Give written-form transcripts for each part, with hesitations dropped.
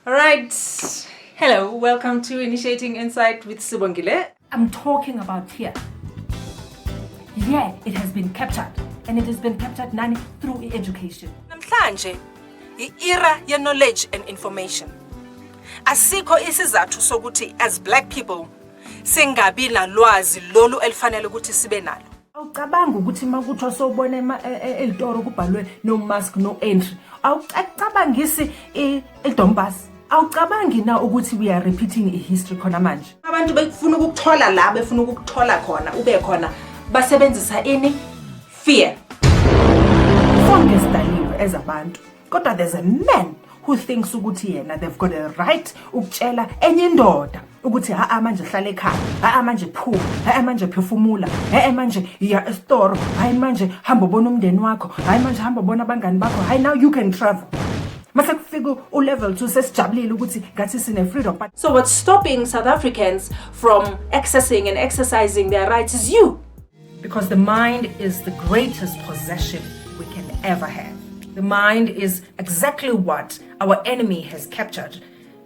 All right. Hello, welcome to Initiating Insight with Sibongile. I'm talking about here. Yeah, it has been captured, and it has been captured nani through education. Namhlanje, i-era ye-knowledge and information. Asikho isizathu sokuthi as black people singabi nalwazi lolu elifanele ukuthi sibe nalo. Awucabanga ukuthi makuthiwa sowubona elitoro kubhalwe no mask no entry. Awucabangisi idombas. Awucabangi na ukuthi we are repeating a history khona manje. Abantu bekufuna ukukuthola la, befuna ukukuthola khona, ube khona basebenzisa ini? Fear. Sonke sidaliwe ezabantu. Kodwa there's a man who thinks ukuthi yena they've got a right ukutshela enye indoda ukuthi manje hlala ekhaya, manje phuma, manje phefumula, manje iya estore, manje hamba ubona umndeni wakho, manje hamba ubona abangani bakho, now you can travel. Mase kufika ulevel 2 sesijabulile ukuthi ngathi sine freedom. So what's stopping South Africans from accessing and exercising their rights is you. Because the mind is the greatest possession we can ever have. The mind is exactly what our enemy has captured,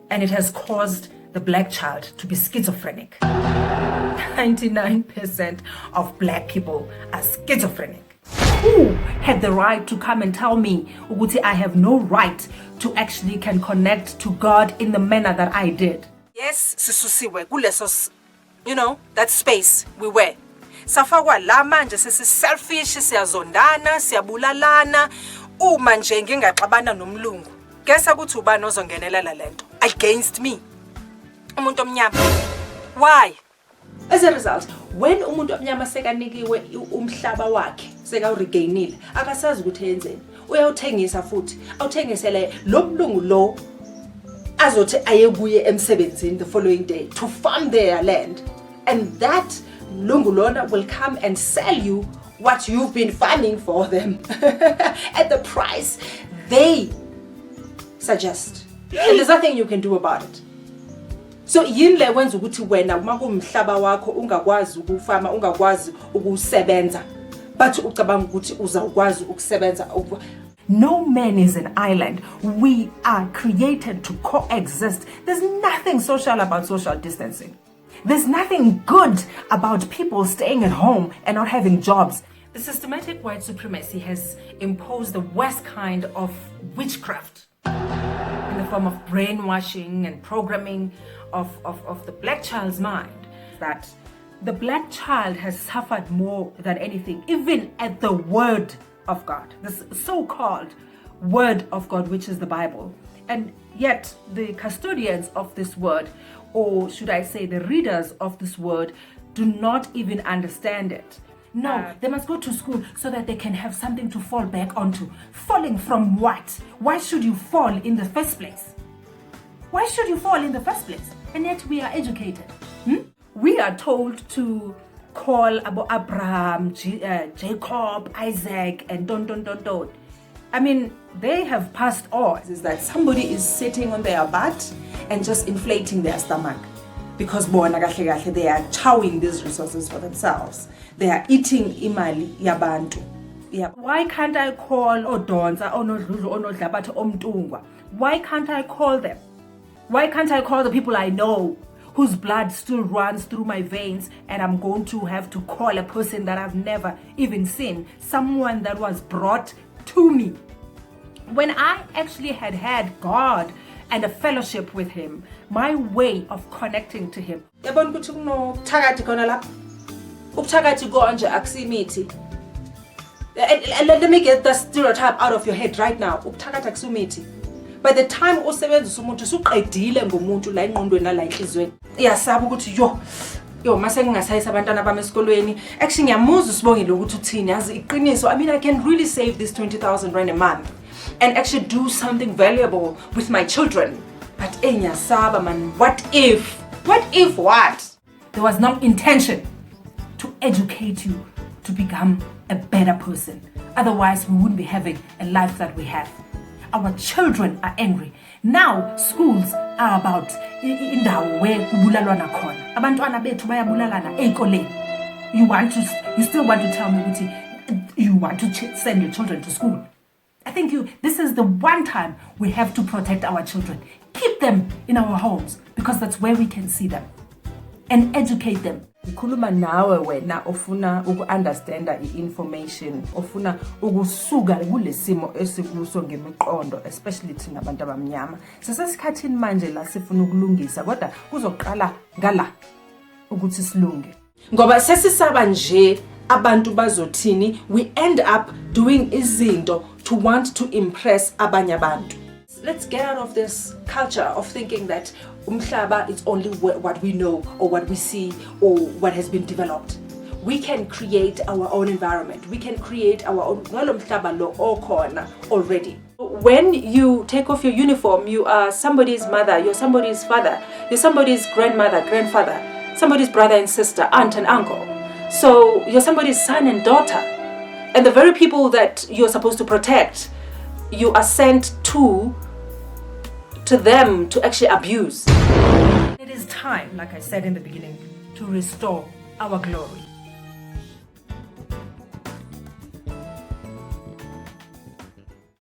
and it has caused the black child to be schizophrenic. 99% of black people are schizophrenic. Who had the right to come and tell me ukuthi I have no right to actually can connect to God in the manner that I did? Yes, sisusiwe kuleso, that space we were. Safakwa la manje selfish, siyazondana, siyabulalana. Uma nje ngingaxabana nomlungu, gesa ukuthi ubani ozongenelela lento against me. Umuntu omnyama. Why? As a result, when umuntu omnyama sekanikiwe umhlaba wakhe, seka-regainile, akasazi ukuthi yenzeni. Uyawuthengisa futhi, awuthengisele lo mlungu lo azothi aye kuye emsebenzini the following day to farm their land. And that mlungu lona will come and sell you what you've been farming for them at the price they suggest. And there's nothing you can do about it. So yinle wenza ukuthi wena makumhlaba wakho ungakwazi ukufama, ungakwazi ukusebenza, but ucabanga ukuthi uzawukwazi ukusebenza. No man is an island. We are created to coexist. There's nothing social about social distancing. There's nothing good about people staying at home and not having jobs. The systematic white supremacy has imposed the worst kind of witchcraft in the form of brainwashing and programming of the black child's mind. That the black child has suffered more than anything, even at the word of God, this so-called word of God, which is the Bible. And yet the custodians of this word, or should I say the readers of this word, do not even understand it. No, they must go to school so that they can have something to fall back onto. Falling from what? Why should you fall in the first place? Why should you fall in the first place? And yet we are educated. We are told to call Abraham, Jacob, Isaac, and don. I mean, they have passed on. Is that somebody is sitting on their butt and just inflating their stomach. Because they are chowing these resources for themselves. They are eating imali yabantu. Yeah. Why can't I call Odonza, Onodlulu, Onodlabatha, Omtungwa? Why can't I call them? Why can't I call the people I know whose blood still runs through my veins, and I'm going to have to call a person that I've never even seen, someone that was brought to me? When I actually had God and a fellowship with him, my way of connecting to him. Yabona ukuthi kunokuthakathi khona lapha. Ukuthakathi konje akusimithi. Let me get the stereotype out of your head right now. Ukuthakathi akusumithi. By the time usebenzisa umuntu usuqedile ngomuntu la engqondweni la enhlizweni. Iyasaba ukuthi yo mase ngingasayisa abantwana bami esikolweni. Actually ngiyamuzwa usibongile ukuthi uthini. Yazi iqiniso. I mean, I can really save this 20,000 rand a month and actually do something valuable with my children. But ngiyasaba man, what if? What if what? There was no intention to educate you to become a better person. Otherwise, we wouldn't be having a life that we have. Our children are angry. Now, schools are about indawo where kubulalwana khona. Abantwana bethu bayabulalana eikoleni. You still want to tell me ukuthi you want to send your children to school? I think this is the one time we have to protect our children. keep them in our homes because that's where we can see them and educate them. Ngikhuluma nawe wena ofuna uku-understanda i-information, ofuna ukusuka kulesimo esikuso ngemiqondo, especially thina abantu abamnyama. Sesesikhathini manje la sifuna ukulungisa, kodwa kuzoqala ngala ukuthi silunge. Ngoba sesisaba nje abantu bazothini, we end up doing izinto to want to impress abanye abantu. Let's get out of this culture of thinking that umhlaba is only what we know or what we see or what has been developed. We can create our own environment. We can create our own umhlaba lo okhona already. When you take off your uniform, you are somebody's mother, you're somebody's father, you're somebody's grandmother, grandfather, somebody's brother and sister, aunt and uncle. So you're somebody's son and daughter. And the very people that you're supposed to protect, you are sent to them to actually abuse. It is time, like I said in the beginning, to restore our glory.